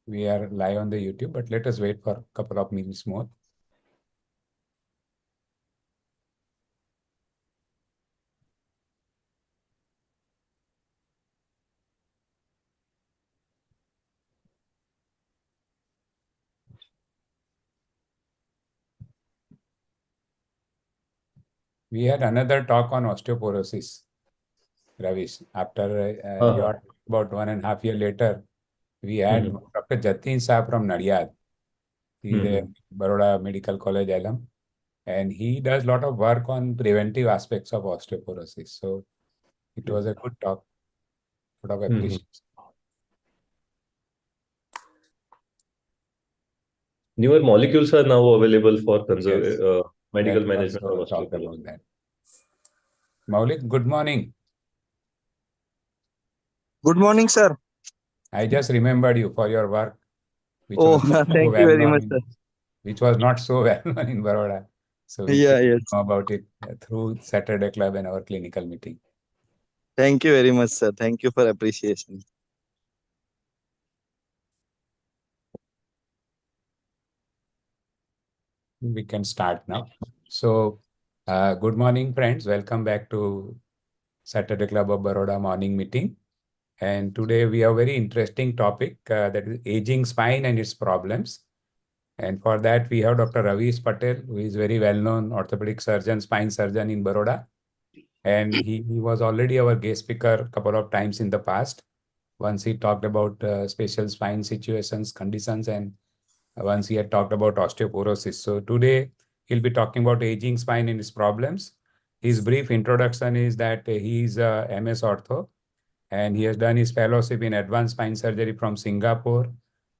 We are live on the YouTube, but let us wait for a couple of minutes more. We had another talk on osteoporosis, Ravish. After your about 1.5 years later, we had Dr. Jatin Saab from Nadiad. He's a Baroda Medical College alum, and he does a lot of work on preventive aspects of osteoporosis. So it was a good talk, lot of appreciation. Newer molecules are now available for Yes. medical That management of also talked osteoporosis. about that. Maulik, good morning. Good morning, sir. I just remembered you for your work, which Oh, was not so thank you well very known much, sir. which was not so well known in Baroda. So we Yeah, came to yes. know about it through Saturday Club and our clinical meeting. Thank you very much, sir. Thank you for appreciation. We can start now. So, good morning, friends. Welcome back to Saturday Club of Baroda morning meeting. And today we have a very interesting topic that is aging spine and its problems. And for that, we have Dr. Ravish Patel, who is very well-known orthopedic surgeon, spine surgeon in Baroda. And he was already our guest speaker a couple of times in the past. Once he talked about special spine situations, conditions, and once he had talked about osteoporosis. So today he'll be talking about aging spine and its problems. His brief introduction is that he is a MS Ortho, and he has done his fellowship in advanced spine surgery from Singapore,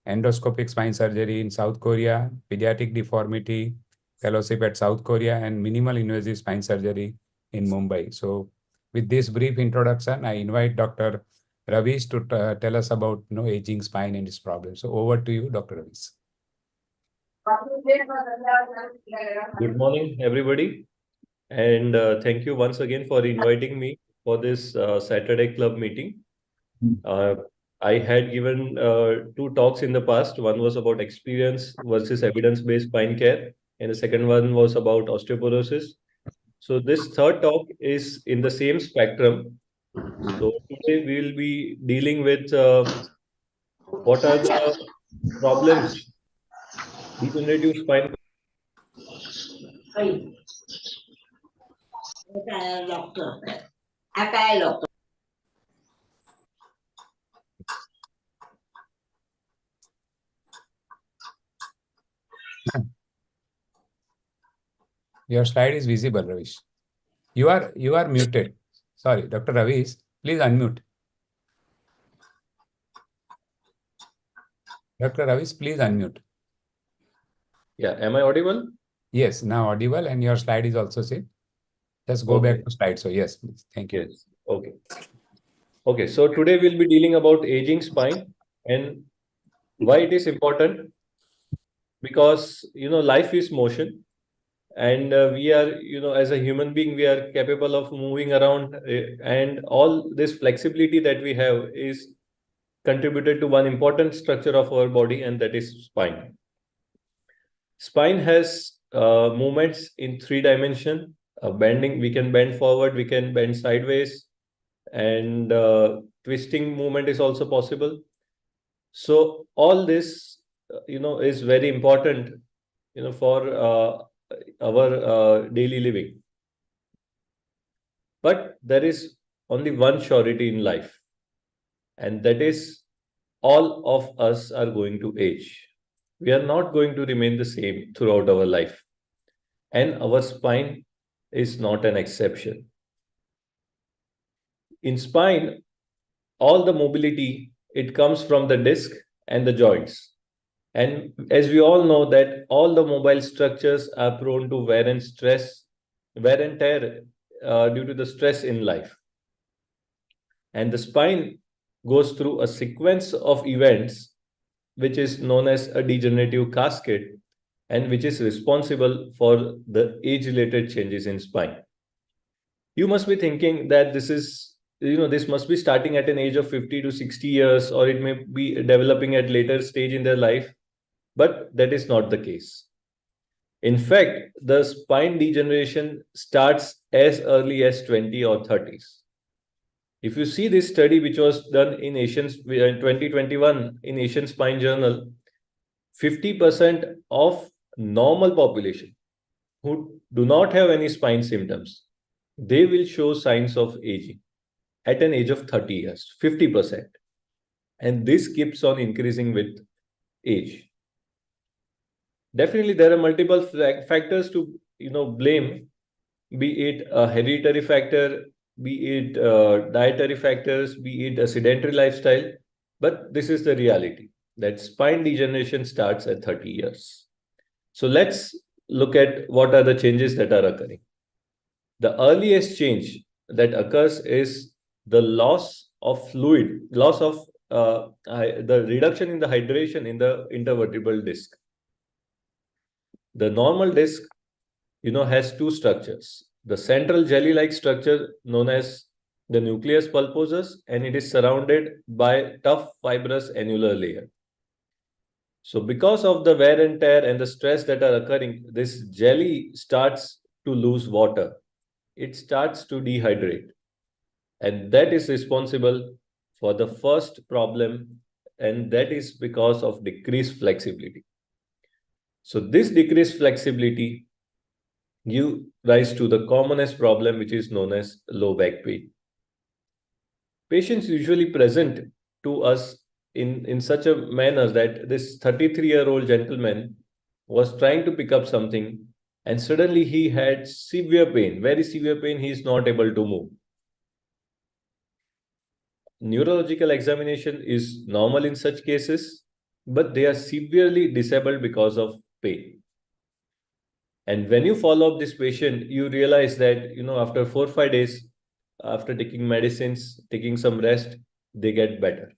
endoscopic spine surgery in South Korea, pediatric deformity fellowship at South Korea, and minimal invasive spine surgery in Mumbai. So with this brief introduction, I invite Dr. Ravish to tell us about aging spine and its problems. So over to you, Dr. Ravish. Good morning, everybody. And thank you once again for inviting me for this Saturday Club meeting. I had given 2 talks in the past. One was about experience versus evidence-based spine care, and the second one was about osteoporosis. So this third talk is in the same spectrum. So today we will be dealing with what are the problems degenerative spine. Your slide is visible, Ravish. You are muted. Sorry, Dr. Ravish, please unmute. Dr. Ravish, please unmute. Yeah, am I audible? Yes, now audible, and your slide is also seen. Just go back to slide. So yes, please. Thank you. Yes. Okay. Okay. So today we'll be dealing about aging spine and why it is important. Because life is motion, and we are as a human being we are capable of moving around, and all this flexibility that we have is contributed to one important structure of our body, and that is spine. Spine has movements in 3 dimension. Bending, we can bend forward, we can bend sideways, and twisting movement is also possible. So all this is very important for our daily living. But there is only one surety in life, and that is all of us are going to age. We are not going to remain the same throughout our life, and our spine is not an exception. In spine, all the mobility, it comes from the disc and the joints. And as we all know that all the mobile structures are prone to wear and tear due to the stress in life. And the spine goes through a sequence of events which is known as a degenerative cascade, and which is responsible for the age-related changes in spine. You must be thinking that this is this must be starting at an age of 50 to 60 years, or it may be developing at later stage in their life, but that is not the case. In fact, the spine degeneration starts as early as 20 or 30s. If you see this study, which was done in 2021 in Asian Spine Journal, 50% of normal population who do not have any spine symptoms, they will show signs of aging at an age of 30 years, 50%. And this keeps on increasing with age. Definitely, there are multiple factors to blame, be it a hereditary factor, be it dietary factors, be it a sedentary lifestyle. But this is the reality that spine degeneration starts at 30 years. So let's look at what are the changes that are occurring. The earliest change that occurs is the loss of fluid, loss of the reduction in the hydration in the intervertebral disc. The normal disc, has two structures. The central jelly-like structure known as the nucleus pulposus, and it is surrounded by tough fibrous annular layer. So because of the wear and tear and the stress that are occurring, this jelly starts to lose water. It starts to dehydrate. And that is responsible for the first problem, and that is because of decreased flexibility. So this decreased flexibility give rise to the commonest problem, which is known as low back pain. Patients usually present to us in such a manner that this 33-year-old gentleman was trying to pick up something, and suddenly he had severe pain, very severe pain. He is not able to move. Neurological examination is normal in such cases, but they are severely disabled because of pain. And when you follow up this patient, you realize that, after 4 or 5 days, after taking medicines, taking some rest, they get better.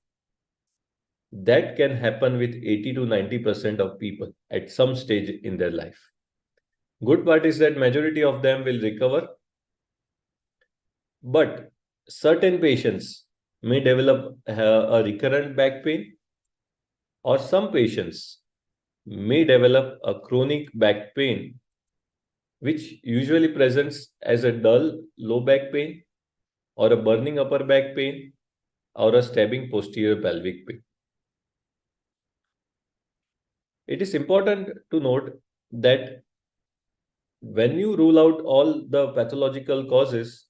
That can happen with 80 to 90% of people at some stage in their life. Good part is that majority of them will recover, but certain patients may develop a recurrent back pain, or some patients may develop a chronic back pain, which usually presents as a dull low back pain, or a burning upper back pain, or a stabbing posterior pelvic pain. It is important to note that when you rule out all the pathological causes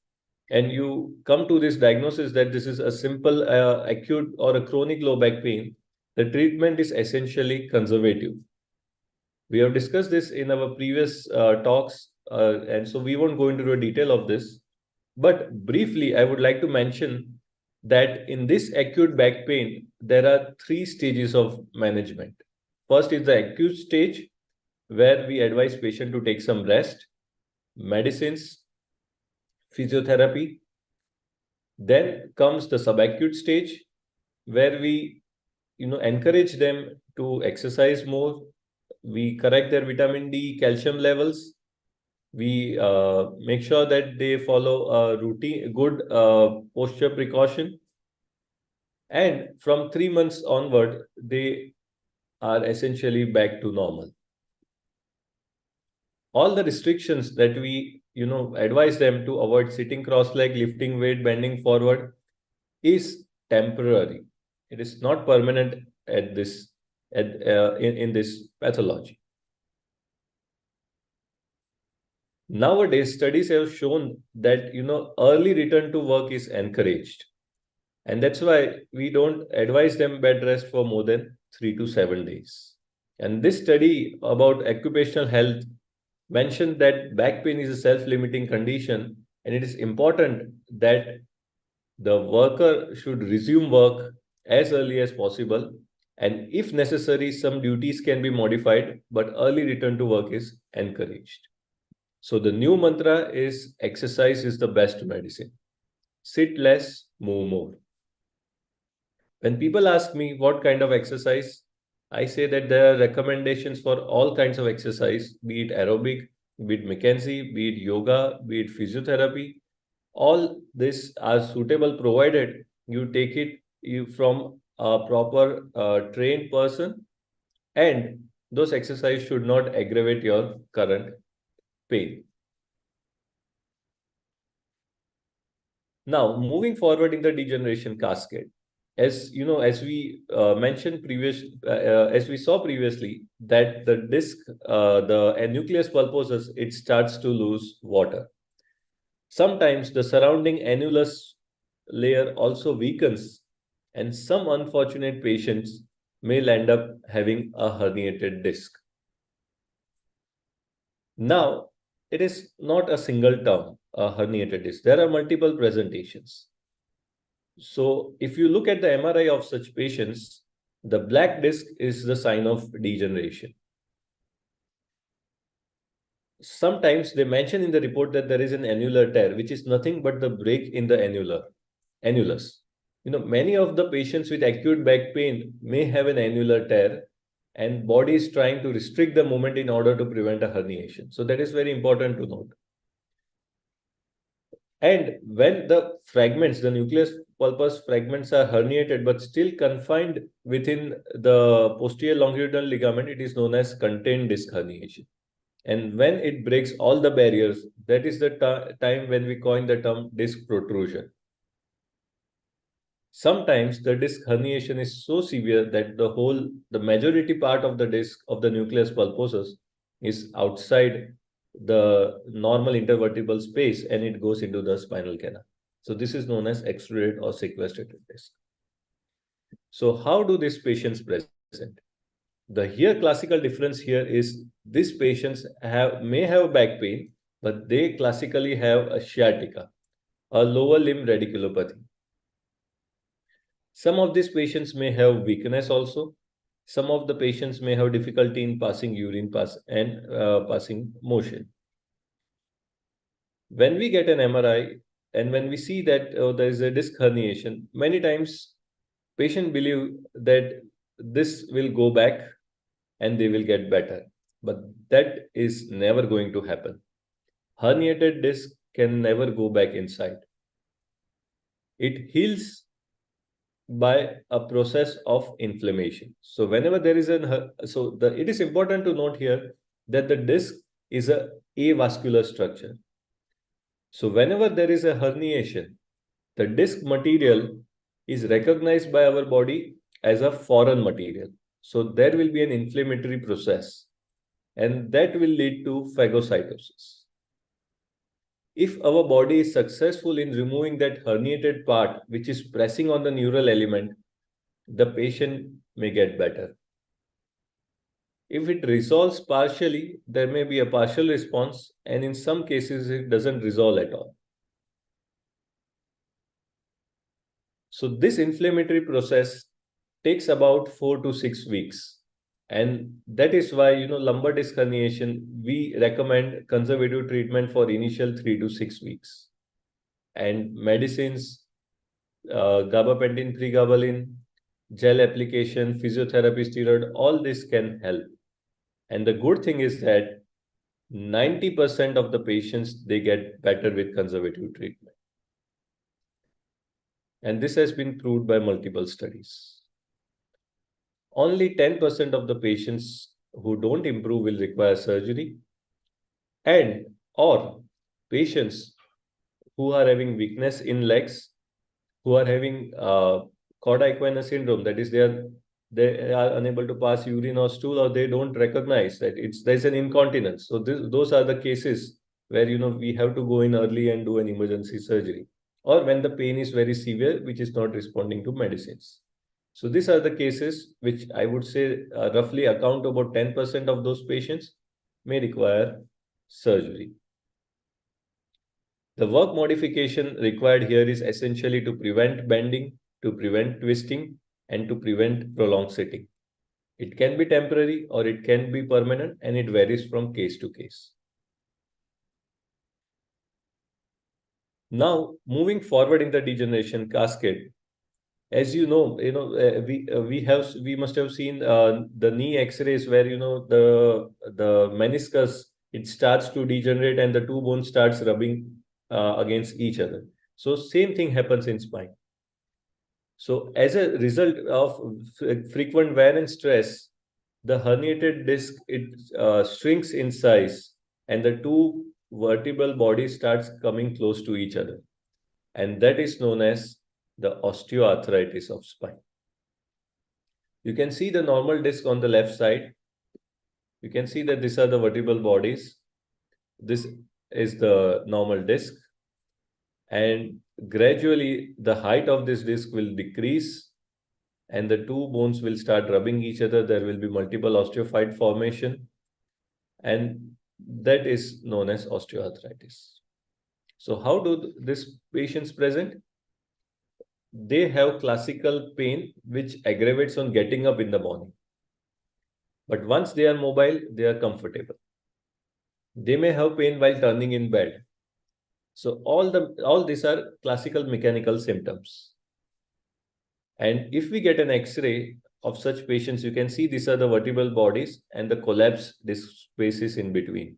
and you come to this diagnosis that this is a simple acute or a chronic low back pain, the treatment is essentially conservative. We have discussed this in our previous talks, and so we won't go into the detail of this. But briefly, I would like to mention that in this acute back pain, there are 3 stages of management. First is the acute stage, where we advise patient to take some rest, medicines, physiotherapy. Then comes the subacute stage, where we encourage them to exercise more. We correct their vitamin D, calcium levels. We make sure that they follow a routine, good posture precaution. And from 3 months onward, they are essentially back to normal. All the restrictions that we advise them to avoid, sitting cross-legged, lifting weight, bending forward, is temporary. It is not permanent at this in this pathology. Nowadays, studies have shown that early return to work is encouraged, and that's why we don't advise them bed rest for more than 3 to 7 days. And this study about occupational health mentioned that back pain is a self-limiting condition, and it is important that the worker should resume work as early as possible, and if necessary, some duties can be modified, but early return to work is encouraged. So the new mantra is exercise is the best medicine. Sit less, move more. When people ask me what kind of exercise, I say that there are recommendations for all kinds of exercise, be it aerobic, be it McKenzie, be it yoga, be it physiotherapy. All this are suitable provided you take it from a proper trained person, and those exercises should not aggravate your current pain. Now, moving forward in the degeneration cascade, as you know, as we mentioned as we saw previously, that the disc, the nucleus pulposus, it starts to lose water. Sometimes the surrounding annulus layer also weakens, and some unfortunate patients may end up having a herniated disc. Now, it is not a single term, a herniated disc. There are multiple presentations. So, if you look at the MRI of such patients, the black disc is the sign of degeneration. Sometimes they mention in the report that there is an annular tear, which is nothing but the break in the annulus. You know, many of the patients with acute back pain may have an annular tear, and body is trying to restrict the movement in order to prevent a herniation. So that is very important to note. And when the fragments, the nucleus pulpus fragments are herniated but still confined within the posterior longitudinal ligament, it is known as contained disc herniation. And when it breaks all the barriers, that is the time when we coin the term disc protrusion. Sometimes the disc herniation is so severe that the majority part of the disc of the nucleus pulposus is outside the normal intervertebral space and it goes into the spinal canal. So this is known as extruded or sequestrated disc. So how do these patients present? The here classical difference here is these patients may have back pain, but they classically have a sciatica, a lower limb radiculopathy. Some of these patients may have weakness also. Some of the patients may have difficulty in passing urine and passing motion. When we get an MRI and when we see that there is a disc herniation, many times patients believe that this will go back and they will get better. But that is never going to happen. Herniated disc can never go back inside. It heals by a process of inflammation. So whenever there is it is important to note here that the disc is a avascular structure. So whenever there is a herniation, the disc material is recognized by our body as a foreign material. So there will be an inflammatory process and that will lead to phagocytosis. If our body is successful in removing that herniated part which is pressing on the neural element, the patient may get better. If it resolves partially, there may be a partial response, and in some cases, it doesn't resolve at all. So this inflammatory process takes about 4 to 6 weeks. And that is why, lumbar disc herniation, we recommend conservative treatment for initial 3 to 6 weeks. And medicines, gabapentin, pregabalin, gel application, physiotherapy, steroid, all this can help. And the good thing is that 90% of the patients, they get better with conservative treatment. And this has been proved by multiple studies. Only 10% of the patients who don't improve will require surgery, and or patients who are having weakness in legs, who are having cauda equina syndrome, that is they are unable to pass urine or stool, or they don't recognize that there's an incontinence. So those are the cases where we have to go in early and do an emergency surgery, or when the pain is very severe, which is not responding to medicines. So these are the cases which I would say roughly account about 10% of those patients may require surgery. The work modification required here is essentially to prevent bending, to prevent twisting, and to prevent prolonged sitting. It can be temporary or it can be permanent, and it varies from case to case. Now, moving forward in the degeneration cascade, as we must have seen the knee X-rays where the meniscus, it starts to degenerate and the two bones starts rubbing against each other. So same thing happens in spine. So as a result of frequent wear and stress, the herniated disc, it shrinks in size, and the two vertebral bodies starts coming close to each other. And that is known as the osteoarthritis of spine. You can see the normal disc on the left side. You can see that these are the vertebral bodies. This is the normal disc. And gradually, the height of this disc will decrease and the two bones will start rubbing each other. There will be multiple osteophyte formation. And that is known as osteoarthritis. So how do these patients present? They have classical pain which aggravates on getting up in the morning. But once they are mobile, they are comfortable. They may have pain while turning in bed. So all these are classical mechanical symptoms. And if we get an X-ray of such patients, you can see these are the vertebral bodies and the collapsed disc spaces in between.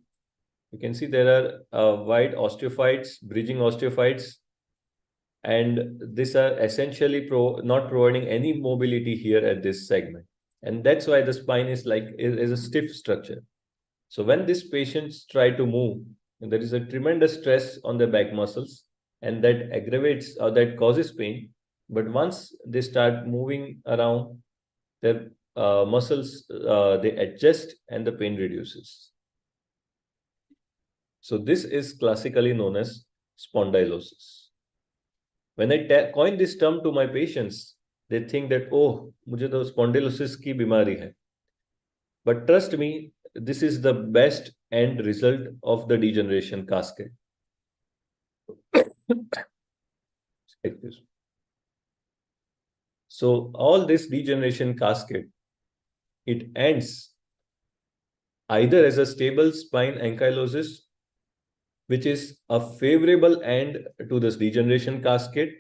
You can see there are wide osteophytes, bridging osteophytes, and these are essentially not providing any mobility here at this segment. And that's why the spine is a stiff structure. So when these patients try to move, there is a tremendous stress on the back muscles, and that aggravates or that causes pain. But once they start moving around, their muscles, they adjust and the pain reduces. So this is classically known as spondylosis. When I coin this term to my patients, they think that, oh, मुझे तो spondylosis की बीमारी है. But trust me, this is the best end result of the degeneration cascade. So all this degeneration cascade, it ends either as a stable spine ankylosis, which is a favorable end to this degeneration cascade,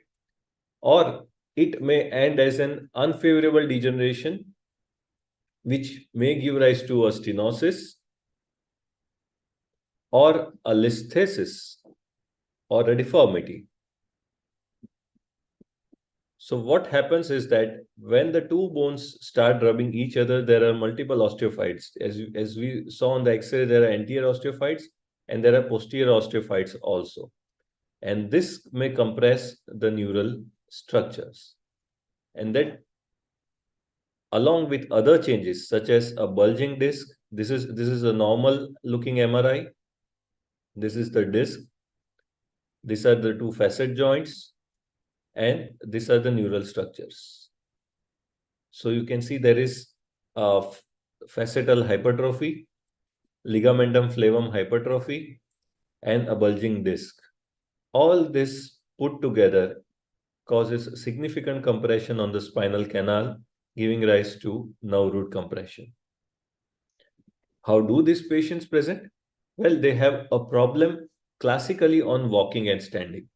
or it may end as an unfavorable degeneration, which may give rise to a stenosis or a listesis or a deformity. So what happens is that when the two bones start rubbing each other, there are multiple osteophytes. As we saw on the X-ray, there are anterior osteophytes and there are posterior osteophytes also. And this may compress the neural structures. And that, along with other changes such as a bulging disc, this is a normal looking MRI. This is the disc. These are the two facet joints. And these are the neural structures. So you can see there is a facetal hypertrophy, ligamentum flavum hypertrophy, and a bulging disc. All this put together causes significant compression on the spinal canal, giving rise to nerve root compression. How do these patients present? Well, they have a problem classically on walking and standing.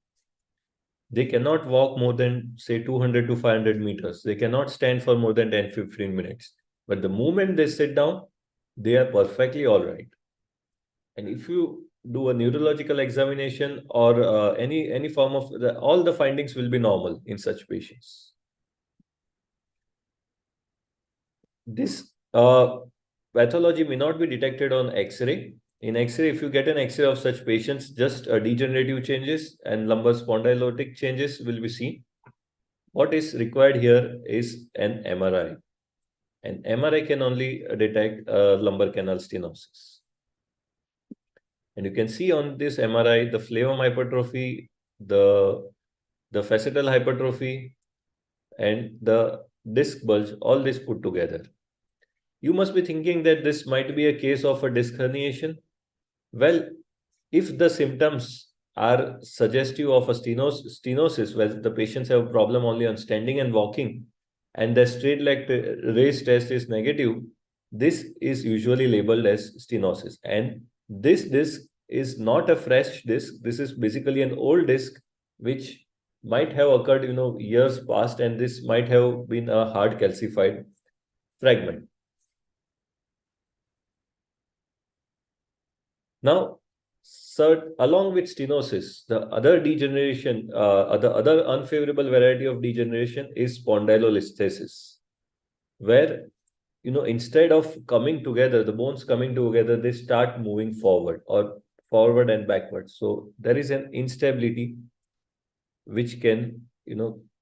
They cannot walk more than, say, 200 to 500 meters. They cannot stand for more than 10-15 minutes. But the moment they sit down, they are perfectly all right. And if you do a neurological examination or any form of, all the findings will be normal in such patients. This pathology may not be detected on X-ray. In X-ray, if you get an X-ray of such patients, just degenerative changes and lumbar spondylotic changes will be seen. What is required here is an MRI. An MRI can only detect lumbar canal stenosis. And you can see on this MRI, the flavum hypertrophy, the facetal hypertrophy, and the disc bulge, all this put together. You must be thinking that this might be a case of a disc herniation. Well, if the symptoms are suggestive of a stenosis, where the patients have a problem only on standing and walking, and the straight leg raise test is negative, this is usually labeled as stenosis. And this disc is not a fresh disc. This is basically an old disc which might have occurred, years past, and this might have been a hard calcified fragment. Now, along with stenosis, the other degeneration, the other unfavorable variety of degeneration is spondylolisthesis, where instead of coming together, the bones coming together, they start moving forward or forward and backward. So there is an instability which can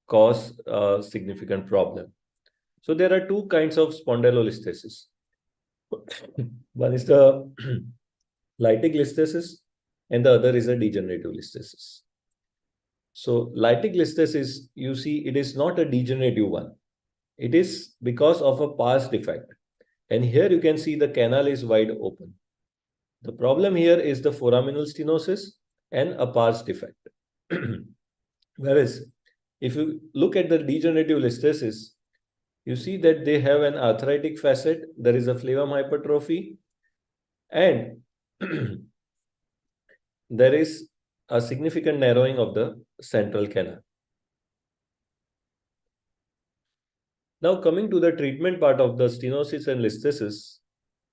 cause a significant problem. So there are two kinds of spondylolisthesis. One is the lytic listhesis and the other is a degenerative listhesis. So lytic listhesis, you see, it is not a degenerative one. It is because of a pars defect. And here you can see the canal is wide open. The problem here is the foraminal stenosis and a pars defect. Whereas if you look at the degenerative listhesis, you see that they have an arthritic facet, there is a flavum hypertrophy, and there is a significant narrowing of the central canal. Now, coming to the treatment part of the stenosis and listhesis,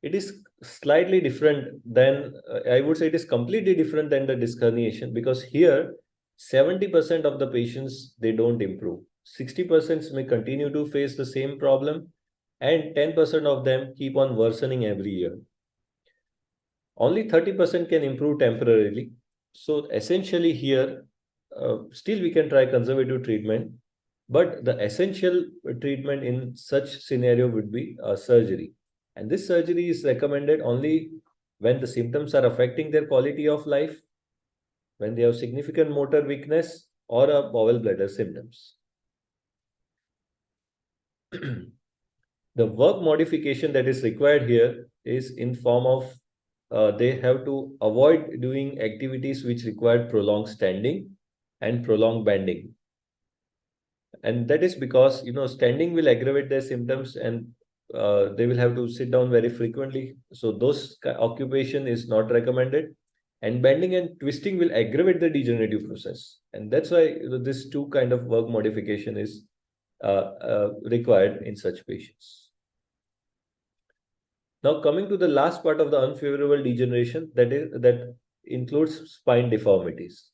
it is slightly different than, I would say it is completely different than the disc herniation, because here 70% of the patients, they don't improve. 60% may continue to face the same problem, and 10% of them keep on worsening every year. Only 30% can improve temporarily. So essentially here, still we can try conservative treatment, but the essential treatment in such scenario would be surgery. And this surgery is recommended only when the symptoms are affecting their quality of life, when they have significant motor weakness or a bowel bladder symptoms. The work modification that is required here is in form of they have to avoid doing activities which require prolonged standing and prolonged bending. And that is because standing will aggravate their symptoms, and they will have to sit down very frequently. So those occupation is not recommended. And bending and twisting will aggravate the degenerative process. And that's why this two kind of work modification is required in such patients. Now, coming to the last part of the unfavorable degeneration, that includes spine deformities.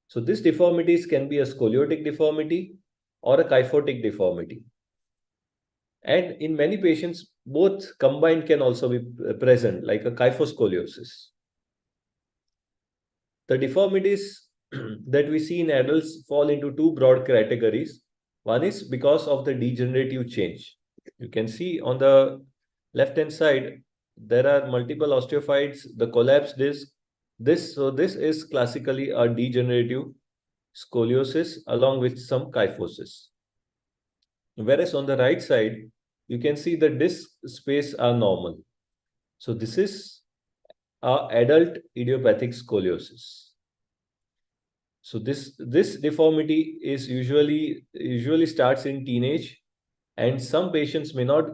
So these deformities can be a scoliotic deformity or a kyphotic deformity. And in many patients, both combined can also be present, like a kyphoscoliosis. The deformities that we see in adults fall into two broad categories. One is because of the degenerative change. You can see on the left-hand side, there are multiple osteophytes, the collapsed disc. This is classically a degenerative scoliosis along with some kyphosis. Whereas on the right side, you can see the disc space are normal. So this is adult idiopathic scoliosis. So this deformity is usually starts in teenage, and some patients may not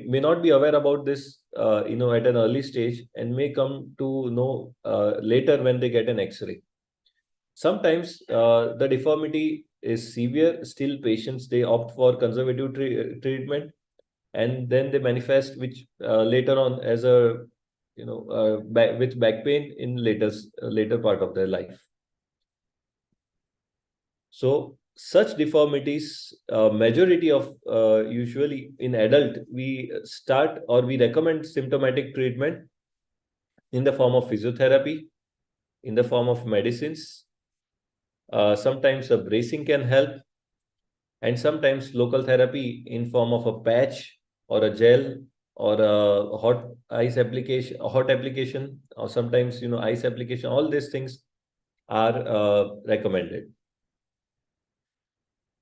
may not be aware about this at an early stage, and may come to know later when they get an X-ray. Sometimes the deformity is severe, still patients, they opt for conservative treatment, and then they manifest which later on as a with back pain in later part of their life. So such deformities, majority of usually in adult, we start or we recommend symptomatic treatment in the form of physiotherapy, in the form of medicines. Sometimes a bracing can help, and sometimes local therapy in form of a patch or a gel or a hot application, or sometimes ice application. All these things are recommended.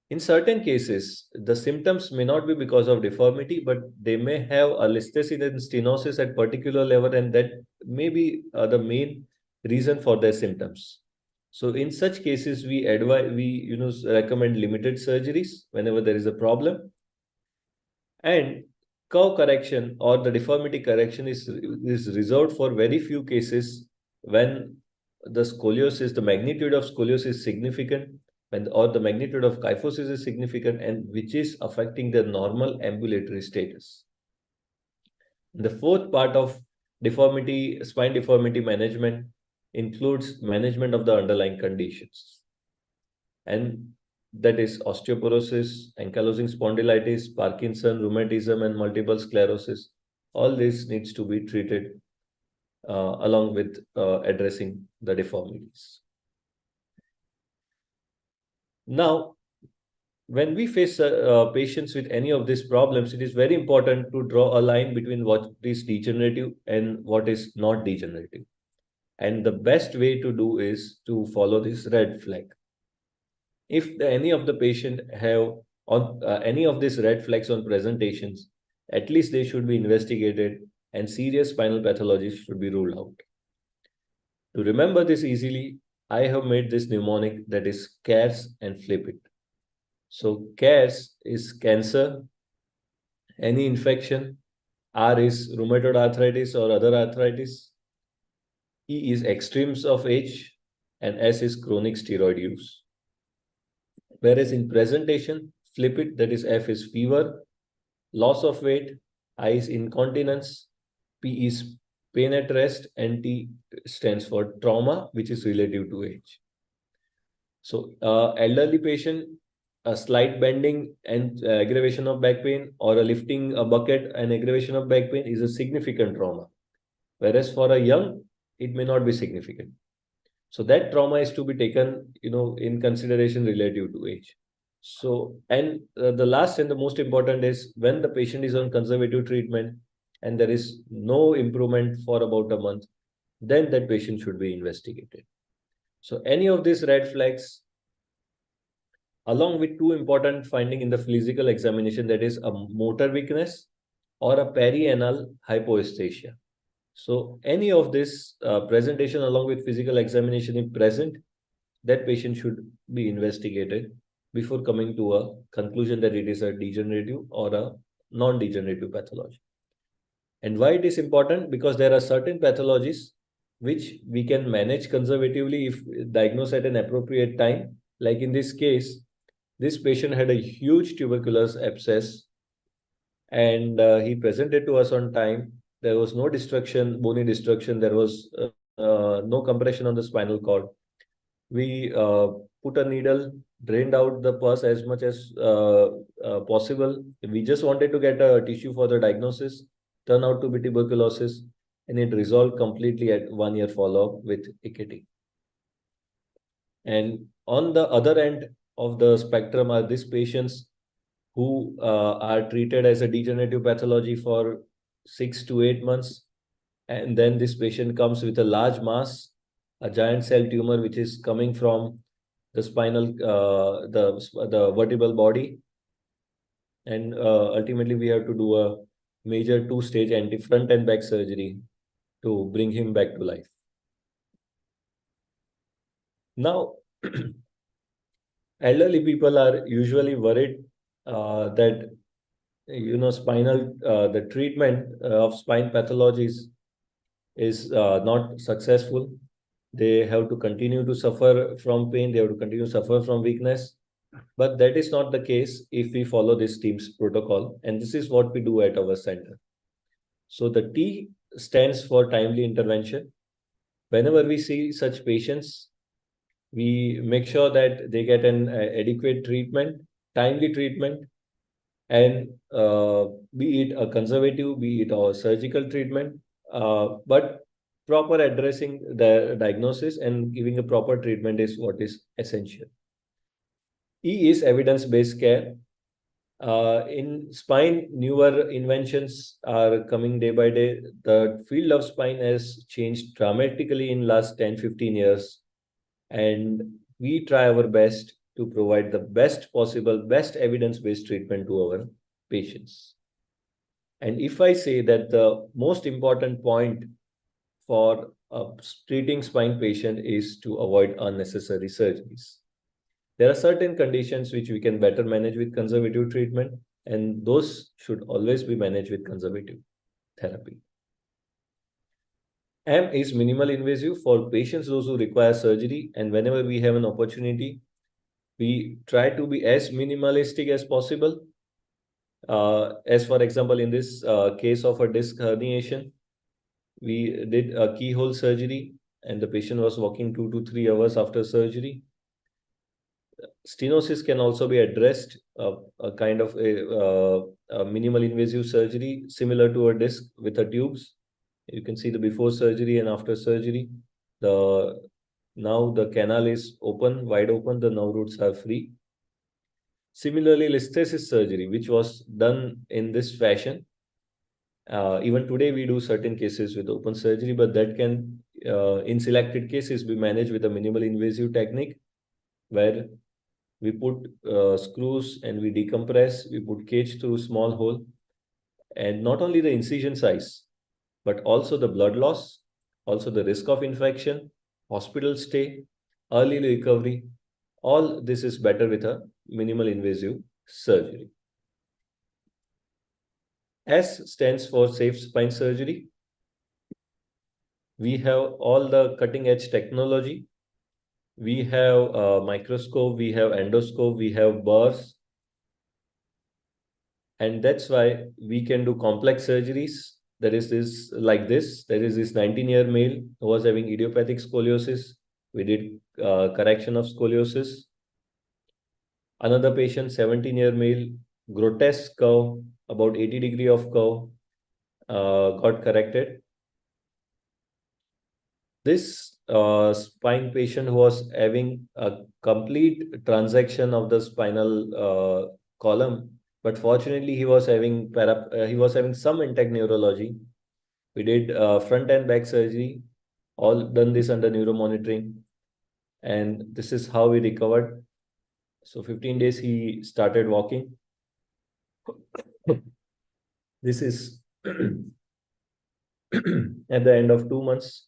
In certain cases, the symptoms may not be because of deformity, but they may have a listhesis and stenosis at particular level, and that may be the main reason for their symptoms. So in such cases, we recommend limited surgeries whenever there is a problem. And curve correction or the deformity correction is reserved for very few cases when the scoliosis, the magnitude of scoliosis is significant, or the magnitude of kyphosis is significant, and which is affecting the normal ambulatory status. The fourth part of spine deformity management includes management of the underlying conditions. And that is osteoporosis, ankylosing spondylitis, Parkinson, rheumatism, and multiple sclerosis. All this needs to be treated along with addressing the deformities. Now, when we face patients with any of these problems, it is very important to draw a line between what is degenerative and what is not degenerative. And the best way to do is to follow this red flag. If any of the patient have on any of these red flags on presentations, at least they should be investigated and serious spinal pathologies should be ruled out. To remember this easily, I have made this mnemonic that is CARES and flip it. So CARES is cancer, any infection, R is rheumatoid arthritis or other arthritis, E is extremes of age, and S is chronic steroid use. Whereas in presentation, flip it, that is F is fever, loss of weight, I is incontinence, P is pain at rest, and T stands for trauma, which is relative to age. So elderly patient, a slight bending and aggravation of back pain, or a lifting a bucket and aggravation of back pain is a significant trauma. Whereas for a young, it may not be significant. So that trauma is to be taken, in consideration relative to age. So, and the last and the most important is when the patient is on conservative treatment and there is no improvement for about a month, then that patient should be investigated. So any of these red flags, along with two important findings in the physical examination, that is a motor weakness or a perianal hypoesthesia. So any of this presentation along with physical examination is present, that patient should be investigated before coming to a conclusion that it is a degenerative or a non-degenerative pathology. And why it is important? Because there are certain pathologies which we can manage conservatively if diagnosed at an appropriate time. Like in this case, this patient had a huge tuberculous abscess and he presented to us on time. There was no destruction, bony destruction. There was no compression on the spinal cord. We put a needle, drained out the pus as much as possible. We just wanted to get a tissue for the diagnosis, turned out to be tuberculosis, and it resolved completely at 1 year follow-up with AKT. And on the other end of the spectrum are these patients who are treated as a degenerative pathology for 6 to 8 months. And then this patient comes with a large mass, a giant cell tumor, which is coming from the spinal, the vertebral body. And ultimately, we have to do a major 2-stage front and back surgery to bring him back to life. Now, elderly people are usually worried that the treatment of spine pathologies is not successful. They have to continue to suffer from pain. They have to continue to suffer from weakness. But that is not the case if we follow this team's protocol. And this is what we do at our center. So the T stands for timely intervention. Whenever we see such patients, we make sure that they get an adequate treatment, timely treatment, and be it a conservative, be it a surgical treatment, but proper addressing the diagnosis and giving a proper treatment is what is essential. E is evidence-based care. In spine, newer inventions are coming day by day. The field of spine has changed dramatically in last 10-15 years. And we try our best to provide the best possible, best evidence-based treatment to our patients. And if I say that the most important point for a treating spine patient is to avoid unnecessary surgeries. There are certain conditions which we can better manage with conservative treatment, and those should always be managed with conservative therapy. M is minimal invasive for patients those who require surgery, and whenever we have an opportunity, we try to be as minimalistic as possible. As for example, in this case of a disc herniation, We did a keyhole surgery, and the patient was walking 2 to 3 hours after surgery. Stenosis can also be addressed, a kind of a minimal invasive surgery similar to a disc with a tubes. You can see the before surgery and after surgery. The Now the canal is open, wide open, the nerve roots are free. Similarly, listesis surgery, which was done in this fashion. Even today, we do certain cases with open surgery, but that can, in selected cases, be managed with a minimal invasive technique where we put screws and we decompress, we put cage through small hole, and not only the incision size, but also the blood loss, also the risk of infection, hospital stay, early recovery. All this is better with a minimal invasive surgery. S stands for safe spine surgery. We have all the cutting edge technology. We have a microscope, we have endoscope, we have burrs, and that's why we can do complex surgeries. There is this like this. There is this 19-year male who was having idiopathic scoliosis. We did correction of scoliosis. Another patient, 17-year male, grotesque curve, about 80 degree of curve, got corrected. This spine patient who was having a complete transaction of the spinal column, but fortunately he was having some intact neurology. We did front and back surgery, all done this under neuromonitoring, and this is how we recovered. So 15 days he started walking. This is at the end of 2 months,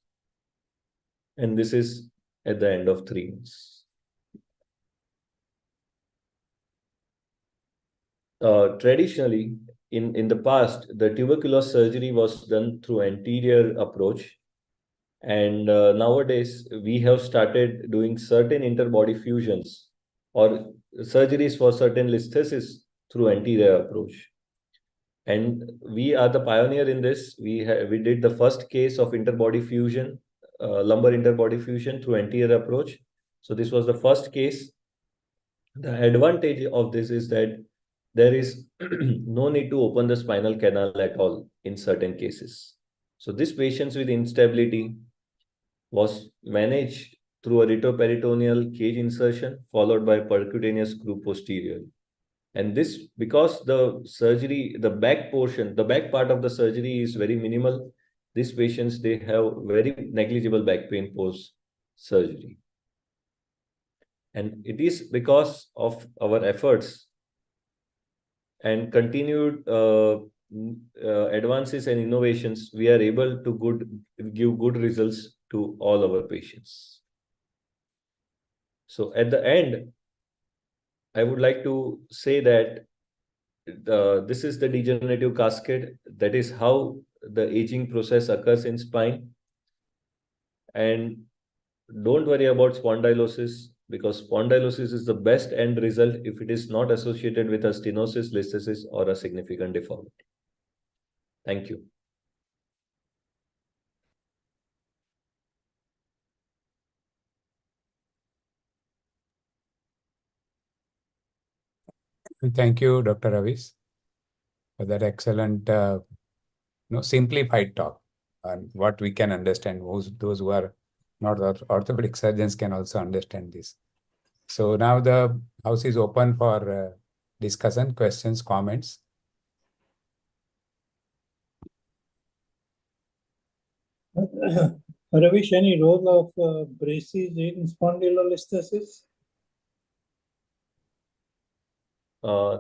and this is at the end of 3 months. Traditionally, in the past, the tuberculosis surgery was done through anterior approach. And nowadays, we have started doing certain interbody fusions or surgeries for certain listhesis through anterior approach. And we are the pioneer in this. We did the first case of interbody fusion, lumbar interbody fusion through anterior approach. So this was the first case. The advantage of this is that there is no need to open the spinal canal at all in certain cases. So this patients with instability was managed through a retroperitoneal cage insertion followed by percutaneous screw posteriorly. And this, because the surgery, the back portion, the back part of the surgery is very minimal, these patients, they have very negligible back pain post surgery. And it is because of our efforts and continued advances and innovations, we are able to give good results to all our patients. So at the end, I would like to say that this is the degenerative cascade. That is how the aging process occurs in spine. And don't worry about spondylosis, because spondylosis is the best end result if it is not associated with a stenosis, listesis, or a significant deformity. Thank you. Thank you, Dr. Ravis, for that excellent, simplified talk on what we can understand. Those who are not orthopedic surgeons can also understand this. So now the house is open for discussion, questions, comments. Ravish, any role of braces in spondylolisthesis?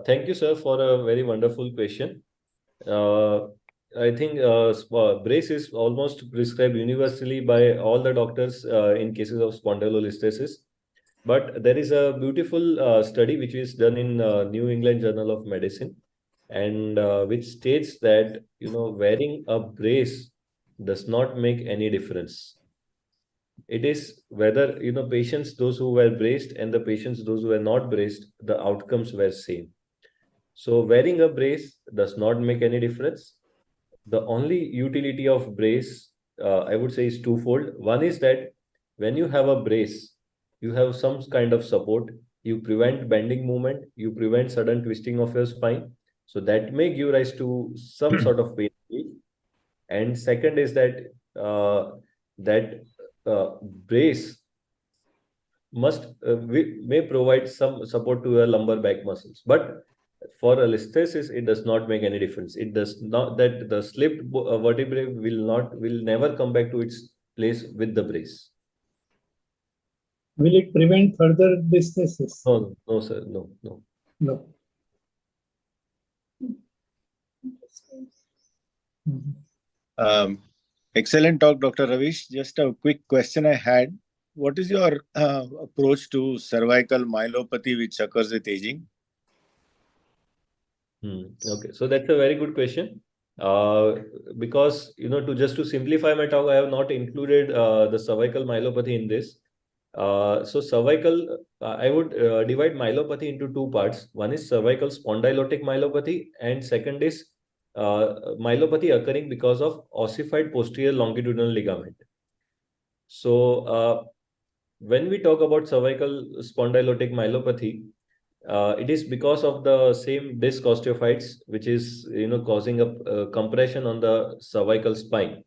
Thank you, sir, for a very wonderful question. I think brace is almost prescribed universally by all the doctors in cases of spondylolisthesis. But there is a beautiful study which is done in New England Journal of Medicine, and which states that wearing a brace does not make any difference. It is whether patients those who were braced and the patients those who were not braced, the outcomes were same. So wearing a brace does not make any difference. The only utility of brace I would say, is twofold. One is that when you have a brace, you have some kind of support. You prevent bending movement. You prevent sudden twisting of your spine. So that may give rise to some sort of pain relief. And second is that that brace may provide some support to your lumbar back muscles, but for a listhesis it does not make any difference. It does not, that the slipped vertebrae will never come back to its place with the brace. Will it prevent further diseases? No, sir, no. No. Excellent talk, Dr. Ravish. Just a quick question I had. What is your approach to cervical myelopathy which occurs with aging? Okay, so that's a very good question. Because, to simplify my talk, I have not included the cervical myelopathy in this. So cervical, I would divide myelopathy into two parts. One is cervical spondylotic myelopathy, and second is myelopathy occurring because of ossified posterior longitudinal ligament. So when we talk about cervical spondylotic myelopathy, it is because of the same disc osteophytes, which is causing a compression on the cervical spine.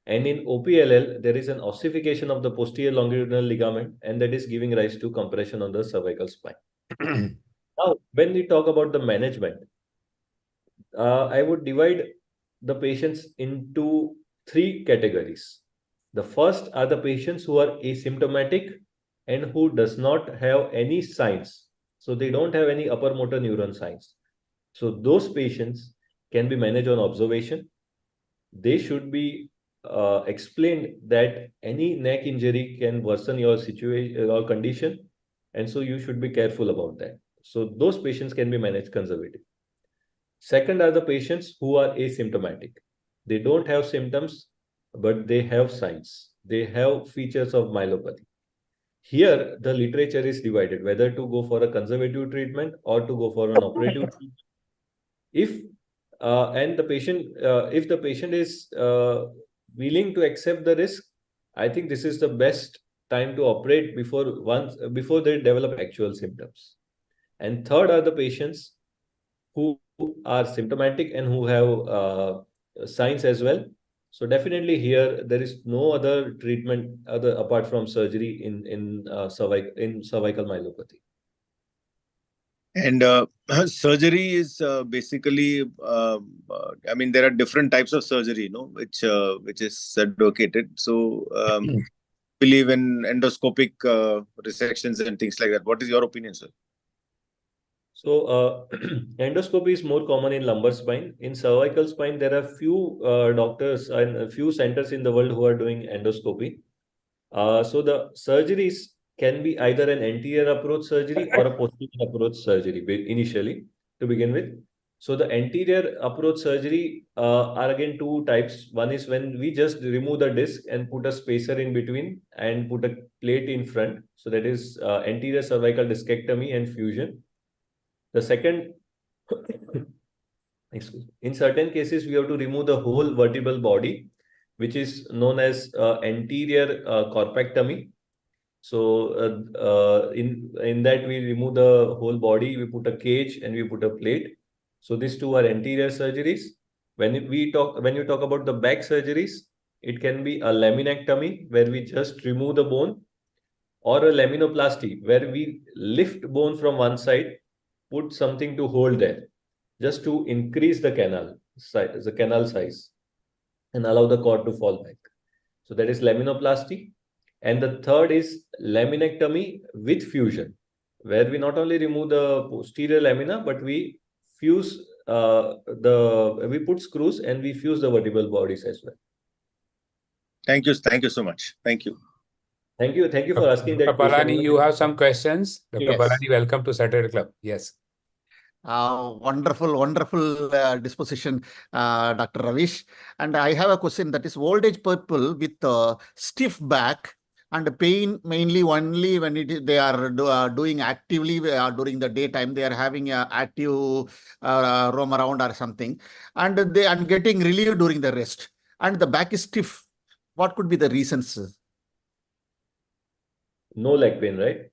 And in OPLL, there is an ossification of the posterior longitudinal ligament, and that is giving rise to compression on the cervical spine. Now, when we talk about the management, I would divide the patients into three categories. The first are the patients who are asymptomatic and who does not have any signs. So they don't have any upper motor neuron signs. So those patients can be managed on observation. They should be explained that any neck injury can worsen your situation or condition, and so you should be careful about that. So those patients can be managed conservatively. Second are the patients who are asymptomatic. They don't have symptoms, but they have signs. They have features of myelopathy. Here, the literature is divided whether to go for a conservative treatment or to go for an operative treatment. If the patient is willing to accept the risk, I think this is the best time to operate before they develop actual symptoms. And third are the patients who are symptomatic and who have signs as well. So definitely here there is no other treatment apart from surgery in cervical myelopathy. And surgery is basically, I mean, there are different types of surgery, which is advocated. So, believe in endoscopic resections and things like that. What is your opinion, sir? So endoscopy is more common in lumbar spine. In cervical spine, there are few doctors and a few centers in the world who are doing endoscopy. So the surgeries can be either an anterior approach surgery or a posterior approach surgery initially to begin with. So the anterior approach surgery are again two types. One is when we just remove the disc and put a spacer in between and put a plate in front. So that is anterior cervical discectomy and fusion. The second, in certain cases, we have to remove the whole vertebral body, which is known as anterior corpectomy. So in that we remove the whole body, we put a cage and we put a plate. So these two are anterior surgeries. When you talk about the back surgeries, it can be a laminectomy where we just remove the bone, or a laminoplasty where we lift bone from one side, put something to hold there, just to increase the canal size, and allow the cord to fall back. So that is laminoplasty. And the third is laminectomy with fusion, where we not only remove the posterior lamina, but we fuse we put screws and we fuse the vertebral bodies as well. Thank you so much. Thank you. Thank you for asking that Dr. question. Palani, you have some questions. Dr. Yes. Palani, welcome to Saturday Club. Yes. Wonderful disposition, Dr. Ravish. And I have a question, that is old age people with stiff back and pain mainly only when they are doing actively during the daytime. They are having active roam around or something, and they are getting relieved during the rest, and the back is stiff. What could be the reasons? No leg pain, right?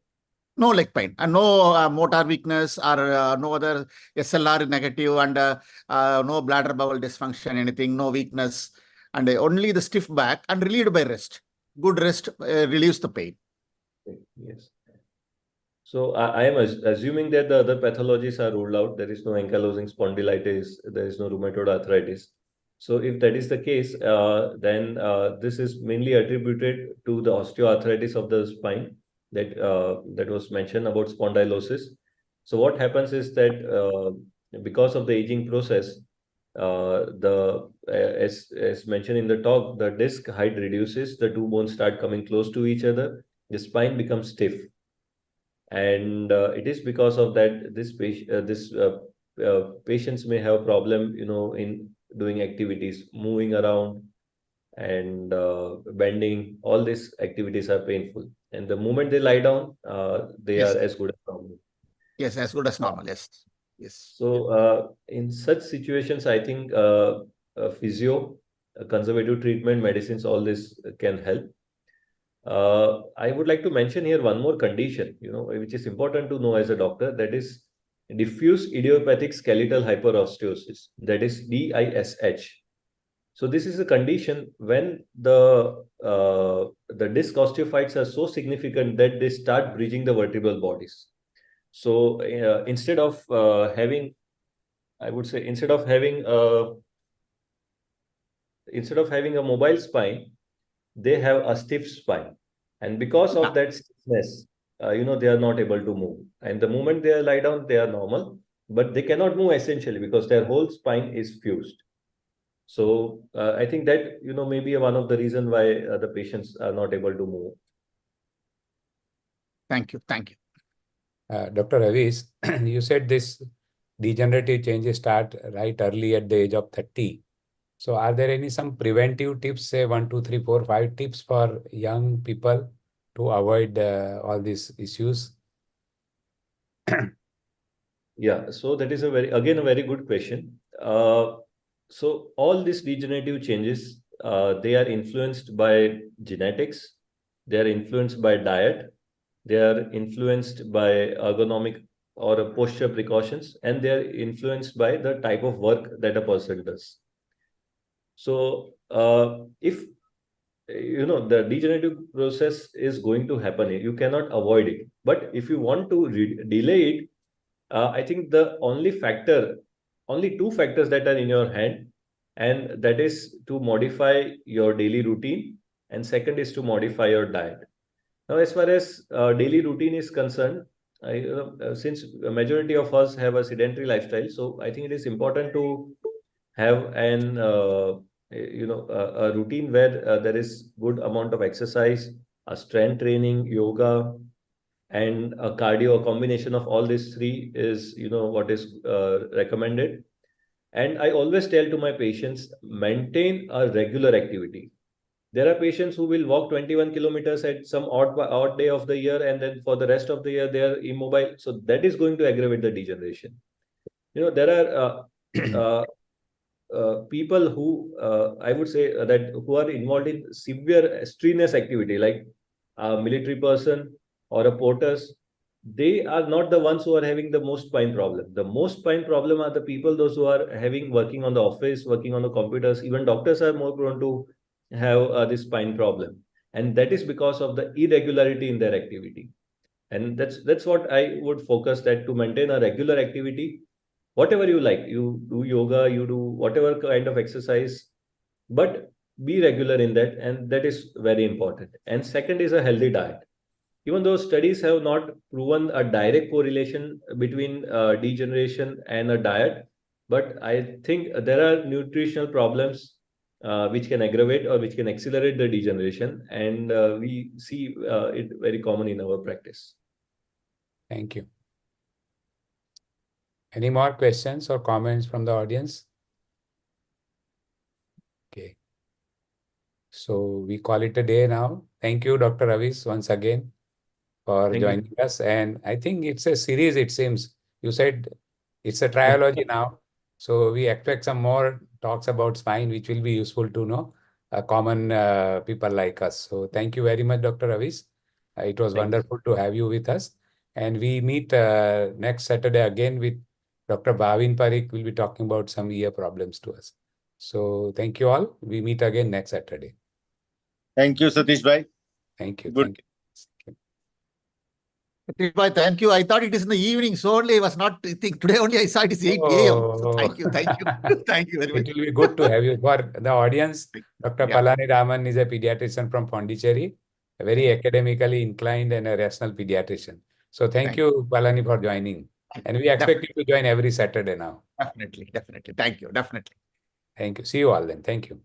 No leg pain and no motor weakness or no other SLR negative and no bladder bowel dysfunction, anything, no weakness, and only the stiff back and relieved by rest. Good rest relieves the pain. Yes. So I am assuming that the other pathologies are ruled out. There is no ankylosing spondylitis, there is no rheumatoid arthritis. So if that is the case, then this is mainly attributed to the osteoarthritis of the spine that was mentioned about spondylosis. So what happens is that because of the aging process, as mentioned in the talk, the disc height reduces, the two bones start coming close to each other, the spine becomes stiff, and it is because of that this patients may have problem, in doing activities, moving around and bending. All these activities are painful, and the moment they lie down, they Yes. are as good as normal. Yes, as good as normal. Yes. Yes. So in such situations, I think physio, conservative treatment, medicines, all this can help. I would like to mention here one more condition, which is important to know as a doctor, that is diffuse idiopathic skeletal hyperosteosis, that is DISH. So this is a condition when the disc osteophytes are so significant that they start bridging the vertebral bodies. So instead of having, I would say, instead of having a mobile spine, they have a stiff spine, and because of that stiffness, they are not able to move. And the moment they lie down, they are normal, but they cannot move essentially because their whole spine is fused. So I think that may be one of the reason why the patients are not able to move. Thank you. Thank you. Dr. Avis, you said this degenerative changes start right early at the age of 30. So are there some preventive tips, say 1, 2, 3, 4, 5 tips for young people to avoid all these issues? Yeah, so that is a very good question. So all these degenerative changes, they are influenced by genetics, they are influenced by diet, they are influenced by ergonomic or posture precautions, and they are influenced by the type of work that a person does. So if the degenerative process is going to happen, you cannot avoid it. But if you want to delay it, I think the only two factors that are in your hand, and that is to modify your daily routine, and second is to modify your diet. Now, as far as daily routine is concerned, since a majority of us have a sedentary lifestyle, so I think it is important to have a routine where there is good amount of exercise, a strength training, yoga, and a cardio. A combination of all these three is what is recommended. And I always tell to my patients, maintain a regular activity. There are patients who will walk 21 kilometers at some odd day of the year, and then for the rest of the year they are immobile. So that is going to aggravate the degeneration. There are people who I would say that who are involved in severe strenuous activity, like a military person or a porters. They are not the ones who are having the most spine problem. The most spine problem are the people, those who are working on the office, working on the computers. Even doctors are more prone to have this spine problem, and that is because of the irregularity in their activity. And that's what I would focus, that to maintain a regular activity, whatever you like, you do yoga, you do whatever kind of exercise, but be regular in that, and that is very important. And second is a healthy diet. Even though studies have not proven a direct correlation between degeneration and a diet, but I think there are nutritional problems which can aggravate or which can accelerate the degeneration, and we see it very common in our practice. Thank you. Any more questions or comments from the audience? Okay. So we call it a day now. Thank you, Dr. Avis, once again for Thank you. joining us. And I think it's a series, it seems. You said it's a trilogy now. So we expect some more talks about spine, which will be useful to know. common people like us. So thank you very much, Dr. Ravish. It was Thank you. wonderful to have you with us. And we meet next Saturday again with Dr. Bhavin Parikh. Will be talking about some ear problems to us. So thank you all. We meet again next Saturday. Thank you, Satish bhai. Thank you. Good. Thank you. Satish bhai, thank you. I thought it is in the evening, so only I was not thinking. Today only I saw it is 8 a.m. So thank you. Thank you very much. It will be good to have you. For the audience, Dr. Yeah. Palani Raman is a pediatrician from Pondicherry, a very academically inclined and a rational pediatrician. So thank you, Palani, for joining. And we expect you to join every Saturday now. Definitely. Thank you. Definitely. Thank you. See you all then. Thank you.